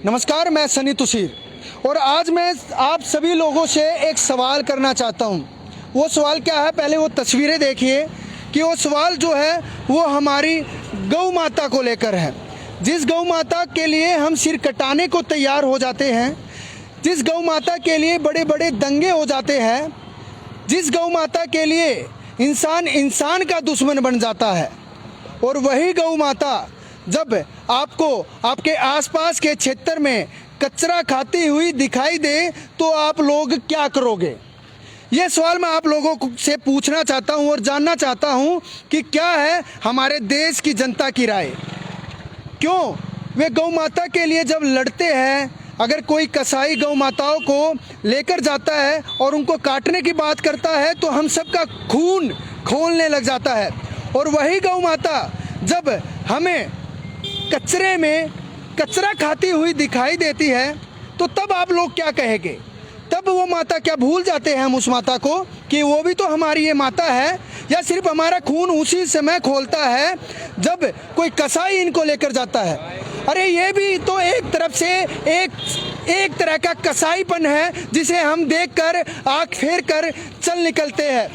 नमस्कार, मैं सनी तुशीर और आज मैं आप सभी लोगों से एक सवाल करना चाहता हूं। वो सवाल क्या है, पहले वो तस्वीरें देखिए कि वो सवाल जो है वो हमारी गौ माता को लेकर है। जिस गौ माता के लिए हम सिर कटाने को तैयार हो जाते हैं, जिस गौ माता के लिए बड़े बड़े दंगे हो जाते हैं, जिस गौ माता के लिए इंसान इंसान का दुश्मन बन जाता है, और वही गौ माता जब आपको आपके आसपास के क्षेत्र में कचरा खाती हुई दिखाई दे तो आप लोग क्या करोगे? ये सवाल मैं आप लोगों से पूछना चाहता हूं और जानना चाहता हूं कि क्या है हमारे देश की जनता की राय। क्यों वे गौ माता के लिए जब लड़ते हैं, अगर कोई कसाई गौ माताओं को लेकर जाता है और उनको काटने की बात करता है तो हम सबका खून खौलने लग जाता है, और वही गौ माता जब हमें कचरे में कचरा खाती हुई दिखाई देती है तो तब आप लोग क्या कहेंगे? तब वो माता क्या भूल जाते हैं हम उस माता को कि वो भी तो हमारी ये माता है? या सिर्फ हमारा खून उसी समय खोलता है जब कोई कसाई इनको लेकर जाता है? अरे ये भी तो एक तरफ से एक तरह का कसाईपन है जिसे हम देखकर आंख फेर कर चल निकलते हैं।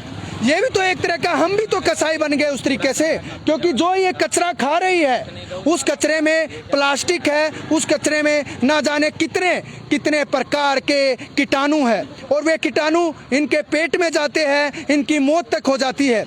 ये भी तो एक तरह का, हम भी तो कसाई बन गए उस तरीके से, क्योंकि जो ये कचरा खा रही है उस कचरे में प्लास्टिक है, उस कचरे में ना जाने कितने कितने प्रकार के कीटाणु है, और वे कीटाणु इनके पेट में जाते हैं, इनकी मौत तक हो जाती है।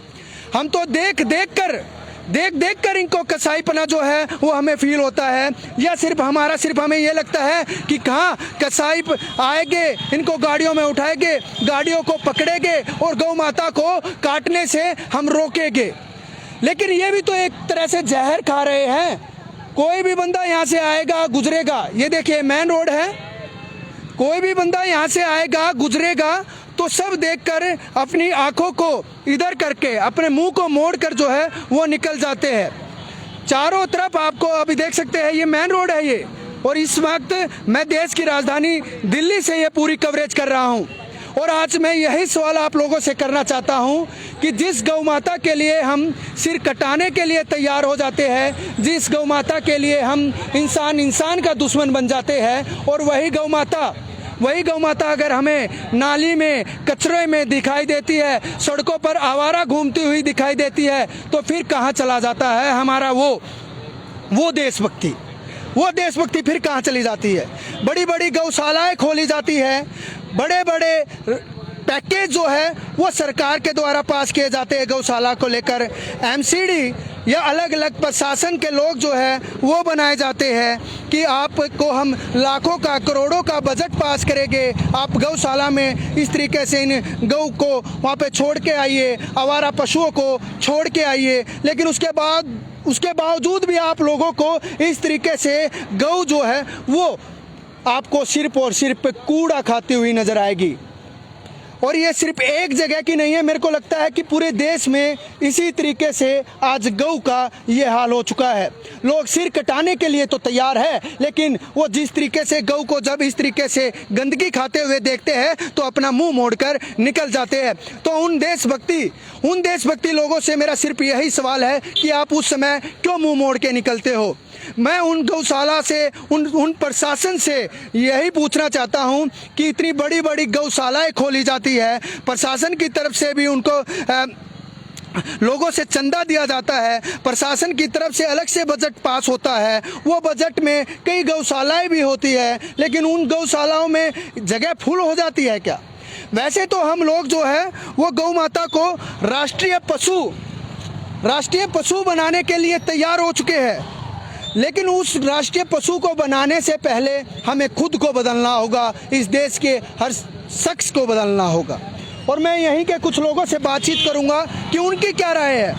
हम तो देख देख कर इनको कसाईपना जो है वो हमें फील होता है, या सिर्फ हमें ये लगता है कि कहाँ कसाई आएंगे, इनको गाड़ियों में उठाएंगे, गाड़ियों को पकड़ेंगे और गौ माता को काटने से हम रोकेंगे। लेकिन ये भी तो एक तरह से जहर खा रहे हैं। कोई भी बंदा यहाँ से आएगा गुजरेगा, ये देखिए मेन रोड है, कोई भी बंदा यहाँ से आएगा गुजरेगा तो सब देखकर अपनी आंखों को इधर करके अपने मुंह को मोड़कर जो है वो निकल जाते हैं। चारों तरफ आपको अभी देख सकते हैं, ये मेन रोड है ये, और इस वक्त मैं देश की राजधानी दिल्ली से ये पूरी कवरेज कर रहा हूँ। और आज मैं यही सवाल आप लोगों से करना चाहता हूँ कि जिस गौ माता के लिए हम सिर कटाने के लिए तैयार हो जाते हैं, जिस गौ माता के लिए हम इंसान का दुश्मन बन जाते हैं, और वही गौ माता अगर हमें नाली में कचरे में दिखाई देती है, सड़कों पर आवारा घूमती हुई दिखाई देती है, तो फिर कहाँ चला जाता है हमारा वो देशभक्ति फिर कहाँ चली जाती है? बड़ी बड़ी गौशालाएं खोली जाती है, बड़े बड़े पैकेज जो है वो सरकार के द्वारा पास किए जाते हैं गौशाला को लेकर। एमसीडी या अलग अलग प्रशासन के लोग जो है वो बनाए जाते हैं कि आपको हम लाखों का करोड़ों का बजट पास करेंगे, आप गौशाला में इस तरीके से इन गौ को वहाँ पे छोड़ के आइए, आवारा पशुओं को छोड़ के आइए। लेकिन उसके बावजूद भी आप लोगों को इस तरीके से गौ जो है वो आपको सिर्फ और सिर्फ कूड़ा खाती हुई नजर आएगी। और ये सिर्फ एक जगह की नहीं है, मेरे को लगता है कि पूरे देश में इसी तरीके से आज गौ का ये हाल हो चुका है। लोग सिर कटाने के लिए तो तैयार है, लेकिन वो जिस तरीके से गौ को जब इस तरीके से गंदगी खाते हुए देखते हैं तो अपना मुंह मोड़कर निकल जाते हैं। तो उन देशभक्ति लोगों से मेरा सिर्फ यही सवाल है कि आप उस समय क्यों मुंह मोड़ के निकलते हो? मैं उन गौशाला से उन प्रशासन से यही पूछना चाहता हूं कि इतनी बड़ी बड़ी गौशालाएं खोली जाती है, प्रशासन की तरफ से भी उनको लोगों से चंदा दिया जाता है, प्रशासन की तरफ से अलग से बजट पास होता है, वो बजट में कई गौशालाएं भी होती है, लेकिन उन गौशालाओं में जगह फुल हो जाती है क्या? वैसे तो हम लोग जो है वो गौ माता को राष्ट्रीय पशु बनाने के लिए तैयार हो चुके हैं, लेकिन उस राष्ट्रीय पशु को बनाने से पहले हमें खुद को बदलना होगा, इस देश के हर शख्स को बदलना होगा। और मैं यहीं के कुछ लोगों से बातचीत करूंगा कि उनकी क्या राय है।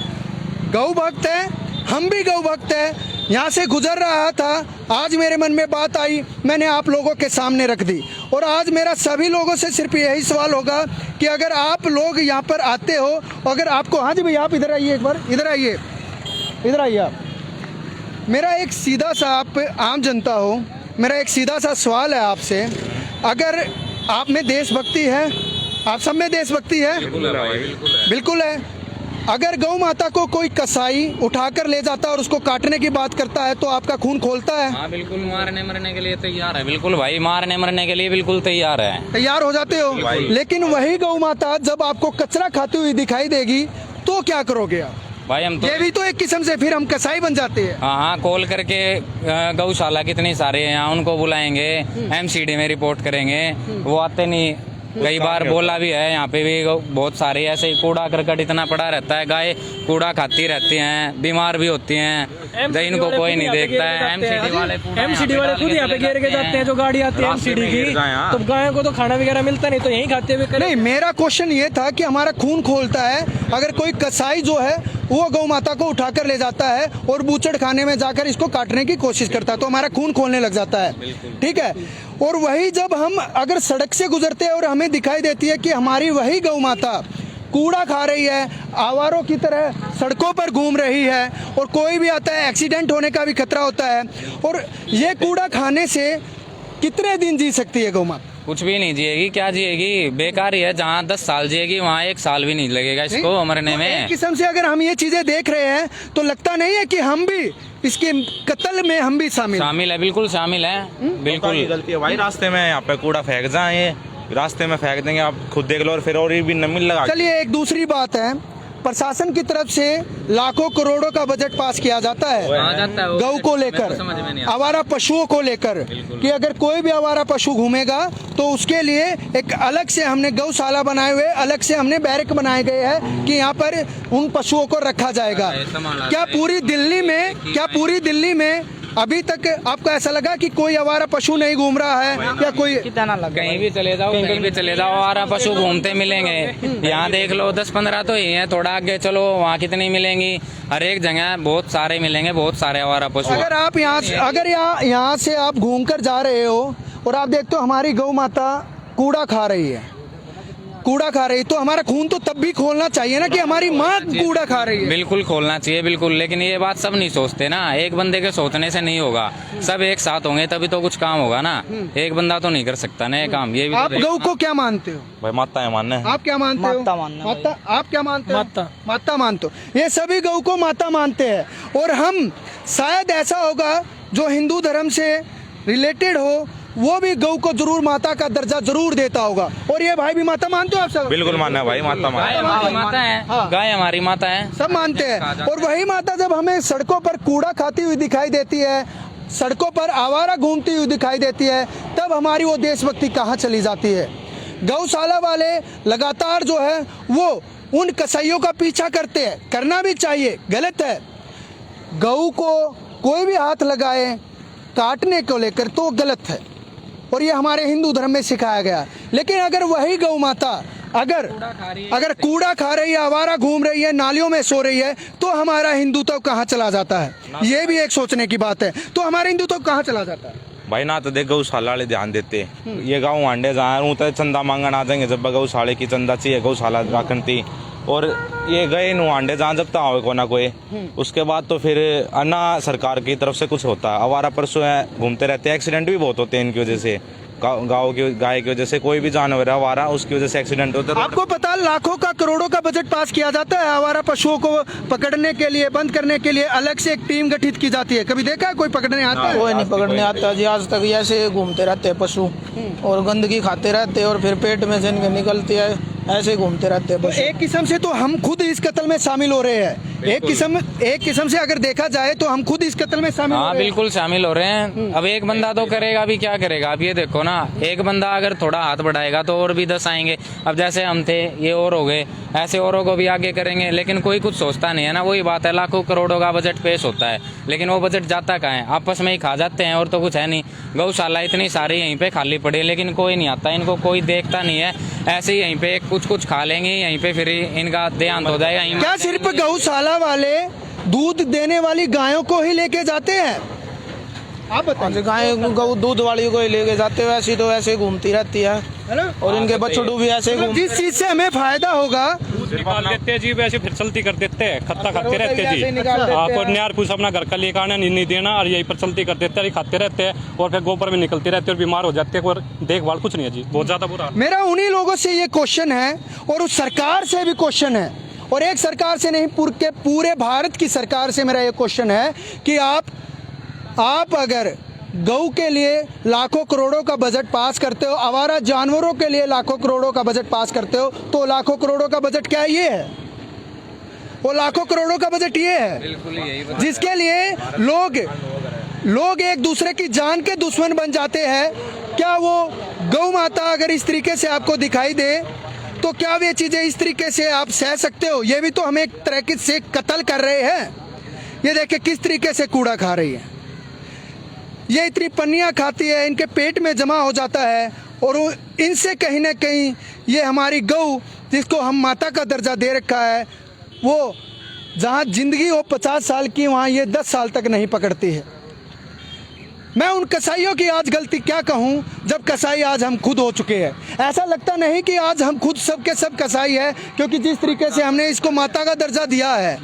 गौ भक्त है, हम भी गौ भक्त है। यहाँ से गुजर रहा था, आज मेरे मन में बात आई, मैंने आप लोगों के सामने रख दी। और आज मेरा सभी लोगों से सिर्फ यही सवाल होगा कि अगर आप लोग यहाँ पर आते हो, अगर आपको, हाँ जी भैया आप इधर आइए, एक बार इधर आइए आप। मेरा एक सीधा सा, आप आम जनता हो, मेरा एक सीधा सा सवाल है आपसे, अगर आप में देशभक्ति है, आप सब में देशभक्ति है? बिल्कुल है। अगर गौ माता को कोई कसाई उठाकर ले जाता है और उसको काटने की बात करता है तो आपका खून खोलता है? हाँ बिल्कुल, मारने मरने के लिए तैयार है, बिल्कुल भाई, मारने मरने के लिए बिल्कुल तैयार है। तैयार हो जाते हो? लेकिन वही गौ माता जब आपको कचरा खाती हुई दिखाई देगी तो क्या करोगे आप? भाई हम तो ये भी तो एक किस्म से फिर हम कसाई बन जाते हैं। हाँ हाँ, कॉल करके गौशाला कितनी सारे हैं यहाँ, उनको बुलाएंगे, एमसीडी में रिपोर्ट करेंगे, वो आते नहीं। कई बार बोला भी है, यहाँ पे भी बहुत सारे ऐसे ही कूड़ा करकट इतना पड़ा रहता है, गाय कूड़ा खाती रहती हैं, बीमार भी होती हैं, इनको कोई नहीं देखता है। एमसीडी वाले खुद यहाँ पे घेर के जाते हैं, जो गाड़ी आती है एमसीडी की, तो गायों को तो खाना वगैरह मिलता नहीं, तो यहीं खाते हुए। नहीं, मेरा क्वेश्चन ये था कि हमारा खून खोलता है अगर कोई कसाई जो है वो गौ माता को उठाकर ले जाता है और बूचड़ खाने में जाकर इसको काटने की कोशिश करता है, तो हमारा खून खोलने लग जाता है, ठीक है। और वही जब हम अगर सड़क से गुजरते हैं और हमें दिखाई देती है कि हमारी वही गौ माता कूड़ा खा रही है, आवारों की तरह सड़कों पर घूम रही है, और कोई भी आता है एक्सीडेंट होने का भी खतरा होता है, और ये कूड़ा खाने से कितने दिन जी सकती है गौ माता? कुछ भी नहीं जिएगी, क्या जिएगी, बेकार ही है। जहाँ 10 साल जिएगी वहाँ 1 साल भी नहीं लगेगा इसको मरने में। एक किस्म से अगर हम ये चीजें देख रहे हैं तो लगता नहीं है कि हम भी इसके कत्ल में हम भी शामिल है? बिल्कुल शामिल है, बिल्कुल गलती है भाई। रास्ते में यहाँ पे कूड़ा फेंक जाए, ये रास्ते में फेंक देंगे, आप खुद देख लो, और फिर और भी नमी लगा। चलिए, एक दूसरी बात है, प्रशासन की तरफ से लाखों करोड़ों का बजट पास किया जाता है गौ को लेकर, आवारा पशुओं को लेकर, कि अगर कोई भी आवारा पशु घूमेगा तो उसके लिए एक अलग से हमने गौशाला बनाए हुए, अलग से हमने बैरक बनाए गए हैं कि यहाँ पर उन पशुओं को रखा जाएगा। क्या पूरी दिल्ली में अभी तक आपको ऐसा लगा कि कोई आवारा पशु नहीं घूम रहा है? या कोई कहीं भी चले जाओ आवारा पशु घूमते मिलेंगे। यहाँ देख लो 10-15 तो ही है, थोड़ा आगे चलो वहाँ कितनी मिलेंगी, हर एक जगह बहुत सारे मिलेंगे, बहुत सारे आवारा पशु। अगर आप यहाँ से आप घूम कर जा रहे हो और आप देखते हो हमारी गौ माता कूड़ा खा रही है, तो हमारा खून तो तब भी खोलना चाहिए ना कि हमारी माँ कूड़ा खा रही है। बिल्कुल खोलना चाहिए, बिल्कुल, लेकिन ये बात सब नहीं सोचते ना। एक बंदे के सोचने से नहीं होगा, सब एक साथ होंगे तभी तो कुछ काम होगा ना। एक बंदा तो नहीं कर सकता ना ये काम। ये भी आप गौ को क्या मानते हो भाई? माता है मानने। आप क्या मानते हो? माता। आप क्या मानते हो? माता मानते हो। ये सभी गौ को माता मानते हैं, और हम शायद ऐसा होगा जो हिंदू धर्म से रिलेटेड हो वो भी गौ को जरूर माता का दर्जा जरूर देता होगा। और ये भाई भी माता मानते हो आप सब? बिल्कुल मानना है भाई, माता माता है, गाय हमारी माता है, सब मानते हैं। और वही माता जब हमें सड़कों पर कूड़ा खाती हुई दिखाई देती है, सड़कों पर आवारा घूमती हुई दिखाई देती है, तब हमारी वो देशभक्ति कहाँ चली जाती है? गौशाला वाले लगातार जो है वो उन कसाईयों का पीछा करते हैं, करना भी चाहिए, गलत है। गौ को कोई भी हाथ लगाए काटने को लेकर तो गलत है, और ये हमारे हिंदू धर्म में सिखाया गया। लेकिन अगर वही गौ माता अगर कूड़ा खा रही है, आवारा घूम रही है, नालियों में सो रही है, तो हमारा हिंदुत्व कहाँ चला जाता है? ये भी एक सोचने की बात है। तो हमारा हिंदुत्व कहाँ चला जाता है भाई? ना तो देख गौशाला वाले ध्यान देते, ये गाँव आंडे जहाँ तो चंदा मांगन आ जाएंगे, जब गौशाले की चंदा चाहिए, गौशाला राखन थी, और ये गए नु आंडे जहाँ जब तक को ना कोई, उसके बाद तो फिर अन्ना सरकार की तरफ से कुछ होता है। आवारा पशु है घूमते रहते हैं, एक्सीडेंट भी बहुत होते हैं इनकी वजह से, गाय की वजह से, कोई भी जानवर है आवारा उसकी वजह से एक्सीडेंट होता है। आपको पता है लाखों का करोड़ों का बजट पास किया जाता है आवारा पशुओं को पकड़ने के लिए, बंद करने के लिए अलग से एक टीम गठित की जाती है। कभी देखा है कोई पकड़ने आता है? कोई नहीं पकड़ने आता जी आज तक। ऐसे घूमते रहते हैं पशु और गंदगी खाते रहते हैं, और फिर पेट में से इनके निकलती है, ऐसे घूमते रहते हैं। एक किस्म से तो हम खुद इस कत्ल में शामिल हो रहे हैं। एक किस्म से अगर देखा जाए तो हम खुद इस कत्ल में शामिल हो रहे हैं। बिल्कुल शामिल हो रहे हैं। अब एक बंदा तो करेगा भी, क्या करेगा? अब ये देखो ना, एक बंदा अगर थोड़ा हाथ बढ़ाएगा तो और भी 10 आएंगे। अब जैसे हम थे, ये और हो गए, ऐसे औरों को भी आगे करेंगे, लेकिन कोई कुछ सोचता नहीं है ना। वही बात है, लाखों करोड़ों का बजट पेश होता है, लेकिन वो बजट जाता कहाँ है? आपस में ही खा जाते हैं, और तो कुछ है नहीं। गौशाला इतनी सारी यहीं पे खाली पड़ी है, लेकिन कोई नहीं आता, इनको कोई देखता नहीं है। ऐसे ही यहीं पे कुछ खा लेंगे, यहीं पे फिर इनका देहांत हो जाएगा। क्या सिर्फ गौशाला वाले दूध देने वाली गायों को ही लेके जाते हैं? आप बताइए। गाय गौ दूध वाली को ही लेके जाते हैं, वैसी तो वैसे घूमती रहती है, और इनके बछड़ू भी ऐसे घूमते। जिस चीज से हमें फायदा होगा निकाल देते हैं जी, वैसे फिर चलती कर देते हैं, खत्ता खाते रहते हैं जी। आपको न्यार कुछ अपना घर का लेकर आना नहीं देना, और यही पर चलती कर देते हैं, खाते रहते हैं, और फिर गोबर में निकलते रहते हैं और बीमार हो जाते हैं, और देखभाल कुछ नहीं है जी, बहुत ज्यादा बुरा। मेरा उन्हीं लोगों से ये क्वेश्चन है, और उस सरकार से भी क्वेश्चन है, और एक सरकार से नहीं, पूरे भारत की सरकार से मेरा ये क्वेश्चन है कि आप अगर गऊ के लिए लाखों करोड़ों का बजट पास करते हो, आवारा जानवरों के लिए लाखों करोड़ों का बजट पास करते हो, तो लाखों करोड़ों का बजट क्या ये है? वो लाखों करोड़ों का बजट ये है बिल्कुल यही जिसके लिए लोग एक दूसरे की जान के दुश्मन बन जाते हैं। क्या वो गौ माता अगर इस तरीके से आपको दिखाई दे तो क्या वे चीज़ें इस तरीके से आप सह सकते हो? ये भी तो हमें एक तरह से कत्ल कर रहे हैं। ये देखिए किस तरीके से कूड़ा खा रही है, ये इतनी पन्नियाँ खाती है, इनके पेट में जमा हो जाता है और इनसे कहीं ना कहीं ये हमारी गौ जिसको हम माता का दर्जा दे रखा है, वो जहाँ जिंदगी हो 50 साल की वहाँ ये 10 साल तक नहीं पकड़ती है। मैं उन कसाईयों की आज गलती क्या कहूँ जब कसाई आज हम खुद हो चुके हैं। ऐसा लगता नहीं कि आज हम खुद सब के सब कसाई है, क्योंकि जिस तरीके से हमने इसको माता का दर्जा दिया है,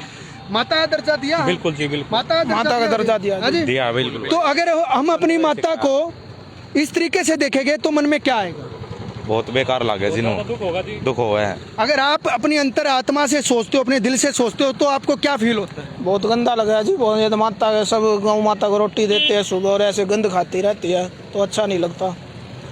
माता का दर्जा दिया, बिल्कुल जी बिल्कुल, माता का दर्जा दिया, दिया बिल्कुल। तो अगर हम अपनी माता को इस तरीके से देखेंगे तो मन में क्या आएगा? बहुत बेकार लगे जी, दुख होगा जी। दुख हुआ है। अगर आप अपनी अंतर आत्मा से सोचते हो, अपने दिल से सोचते हो, तो आपको क्या फील होता है? बहुत गंदा लगा है जी। बहुत ये तो माता के सब गौ माता को रोटी देते हैं सुबह और ऐसे गंद खाती रहती है, तो अच्छा नहीं लगता।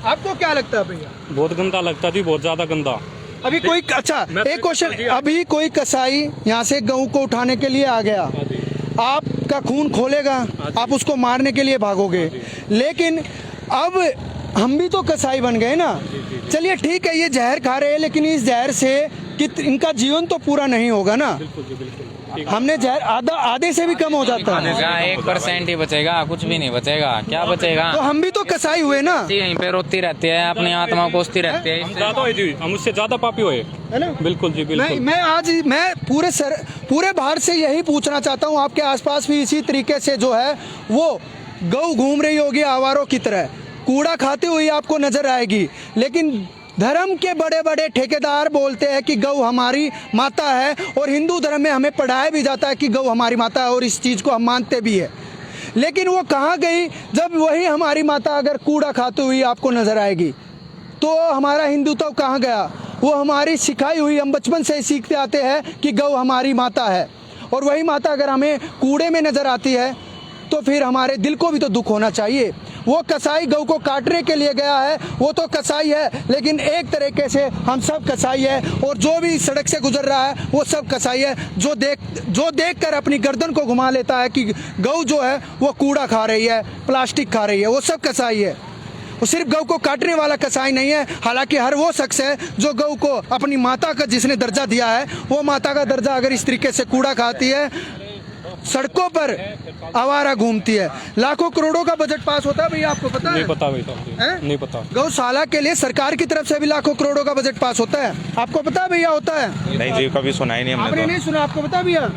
आपको क्या लगता है भैया? बहुत गंदा लगता जी, बहुत ज्यादा गंदा। अभी कोई अच्छा एक क्वेश्चन, अभी कोई कसाई यहाँ से गऊ को उठाने के लिए आ गया, आपका खून खोलेगा, आप उसको मारने के लिए भागोगे, लेकिन अब हम भी तो कसाई बन गए ना। चलिए ठीक है, ये जहर खा रहे हैं, लेकिन इस जहर से इनका जीवन तो पूरा नहीं होगा ना। हमने जहर आधे से भी कम हो जाता है, 1% ही बचेगा, कुछ भी नहीं बचेगा। क्या बचेगा? तो हम भी तो कसाई हुए ना। यहीं पे रोती रहती है, अपनी आत्मा कोसती रहती है। हम ज्यादा हुए जी, हम उससे ज्यादा पापी हुए, है ना? बिल्कुल जी बिल्कुल। मैं पूरे भारत से यही पूछना चाहता हूँ, आपके आसपास भी इसी तरीके से जो है वो गऊ घूम रही होगी आवारों की तरह, कूड़ा खाती हुई आपको नजर आएगी, लेकिन धर्म के बड़े बड़े ठेकेदार बोलते हैं कि गौ हमारी माता है, और हिंदू धर्म में हमें पढ़ाया भी जाता है कि गौ हमारी माता है, और इस चीज़ को हम मानते भी है। लेकिन वो कहाँ गई जब वही हमारी माता अगर कूड़ा खाती हुई आपको नजर आएगी? तो हमारा हिंदुत्व कहाँ गया? वो हमारी सिखाई हुई, हम बचपन से ही सीखते आते हैं कि गौ हमारी माता है, और वही माता अगर हमें कूड़े में नजर आती है तो फिर हमारे दिल को भी तो दुख होना चाहिए। वो कसाई गऊ को काटने के लिए गया है, वो तो कसाई है, लेकिन एक तरीके से हम सब कसाई है, और जो भी सड़क से गुजर रहा है वो सब कसाई है। जो देख कर अपनी गर्दन को घुमा लेता है कि गऊ जो है वो कूड़ा खा रही है, प्लास्टिक खा रही है, वो सब कसाई है। वो सिर्फ गऊ को काटने वाला कसाई नहीं है। हालांकि हर वो शख्स है जो गऊ को अपनी माता का जिसने दर्जा दिया है, वो माता का दर्जा अगर इस तरीके से कूड़ा खाती है, सड़कों पर आवारा घूमती है, लाखों करोड़ों का बजट पास होता है भैया, आपको पता है? नहीं पता भाई साहब, नहीं पता। गौशाला के लिए सरकार की तरफ से भी लाखों करोड़ों का बजट पास होता है, आपको पता है भैया? होता है? नहीं जी, कभी सुना ही नहीं हमने। आपने नहीं सुना? आपको पता भैया?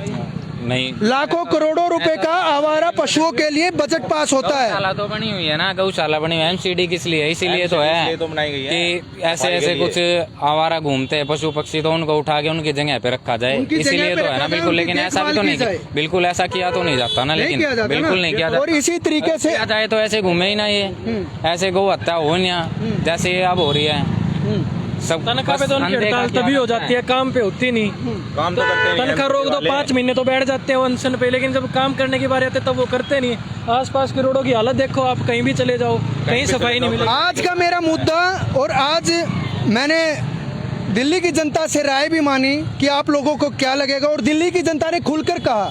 नहीं, लाखों करोड़ों रुपए का आवारा पशुओं के लिए बजट पास होता है। गौशाला तो बनी हुई है ना, गौशाला बनी हुई है। एमसीडी किस लिए? इसीलिए तो है तो बनाई गई है कि ऐसे कुछ आवारा घूमते हैं पशु पक्षी, तो उनको उठा के उनकी जगह पे रखा जाए, इसीलिए तो है ना। बिल्कुल, लेकिन ऐसा भी तो नहीं, बिल्कुल ऐसा किया तो नहीं जाता ना, लेकिन बिल्कुल नहीं किया जाता। और इसी तरीके से किया जाए तो ऐसे घूमे ही ना, ये ऐसे गौ हत्या हो ना जैसे ये अब हो रही है। सब तनख्वाह पे तो उनकी हड़ताल तभी हो जाती है, काम पे होती नहीं। काम तो करते नहीं, तनख्वाह रोक दो, 5 महीने तो बैठ जाते हैं अनशन पे, लेकिन जब काम करने की बारी आती है तब वो करते नहीं। आसपास के रोडों की हालत देखो, आप कहीं भी चले जाओ, कहीं सफाई नहीं मिलेगी। आज का मेरा मुद्दा, और आज मैंने दिल्ली की जनता से राय भी मानी कि आप लोगों को क्या लगेगा, और दिल्ली की जनता ने खुलकर कहा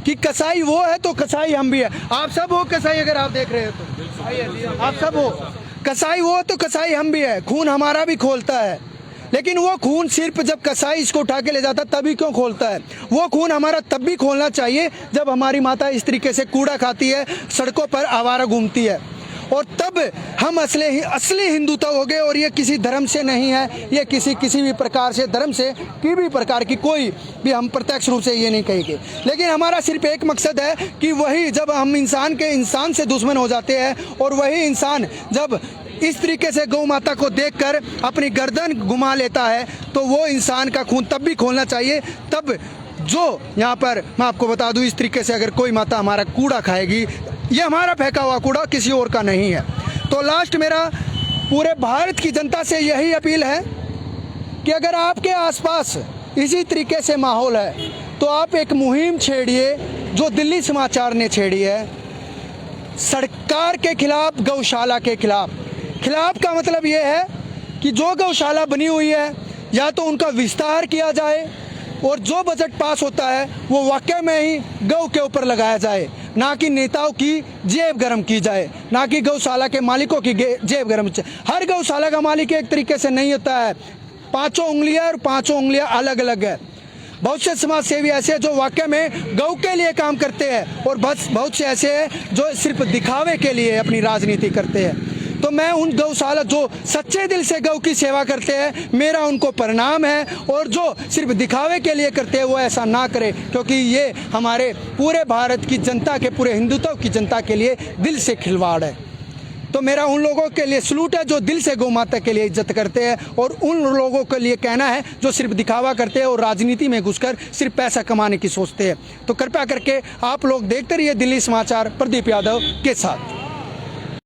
कि कसाई वो है तो कसाई हम भी है। आप सब हो कसाई, अगर आप देख रहे हो तो आप सब हो कसाई, वो तो कसाई हम भी है, खून हमारा भी खोलता है। लेकिन वो खून सिर्फ जब कसाई इसको उठा के ले जाता तभी क्यों खोलता है? वो खून हमारा तब भी खोलना चाहिए जब हमारी माता इस तरीके से कूड़ा खाती है, सड़कों पर आवारा घूमती है, और तब हम असली हिंदुत्व हो गए। और ये किसी धर्म से नहीं है, ये किसी भी प्रकार से, धर्म से की भी प्रकार की कोई भी हम प्रत्यक्ष रूप से ये नहीं कहेंगे। लेकिन हमारा सिर्फ एक मकसद है कि वही जब हम इंसान से दुश्मन हो जाते हैं, और वही इंसान जब इस तरीके से गौ माता को देखकर अपनी गर्दन घुमा लेता है, तो वो इंसान का खून तब भी खोलना चाहिए। तब जो यहाँ पर मैं आपको बता दूं, इस तरीके से अगर कोई माता हमारा कूड़ा खाएगी, ये हमारा फेंका हुआ कूड़ा, किसी और का नहीं है। तो लास्ट मेरा पूरे भारत की जनता से यही अपील है कि अगर आपके आसपास इसी तरीके से माहौल है तो आप एक मुहिम छेड़िए जो दिल्ली समाचार ने छेड़ी है, सरकार के खिलाफ, गौशाला के खिलाफ। खिलाफ का मतलब ये है कि जो गौशाला बनी हुई है या तो उनका विस्तार किया जाए और जो बजट पास होता है वो वाकई में ही गौ के ऊपर लगाया जाए, ना कि नेताओं की जेब गर्म की जाए, ना कि गौशाला के मालिकों की जेब गर्म। हर गौशाला का मालिक एक तरीके से नहीं होता है, पांचों उंगलियां और पांचों उंगलियां अलग अलग है। बहुत से समाज सेवी ऐसे हैं जो वाकई में गौ के लिए काम करते हैं और बस बहुत से ऐसे हैं जो सिर्फ दिखावे के लिए अपनी राजनीति करते हैं। तो मैं उन गौशाला जो सच्चे दिल से गौ की सेवा करते हैं, मेरा उनको प्रणाम है, और जो सिर्फ दिखावे के लिए करते हैं वो ऐसा ना करें, क्योंकि ये हमारे पूरे भारत की जनता के, पूरे हिंदुत्व की जनता के लिए दिल से खिलवाड़ है। तो मेरा उन लोगों के लिए सलूट है जो दिल से गौ माता के लिए इज्जत करते हैं, और उन लोगों के लिए कहना है जो सिर्फ दिखावा करते हैं और राजनीति में घुसकर सिर्फ पैसा कमाने की सोचते हैं। तो कृपया करके आप लोग देखते रहिए दिल्ली समाचार प्रदीप यादव के साथ।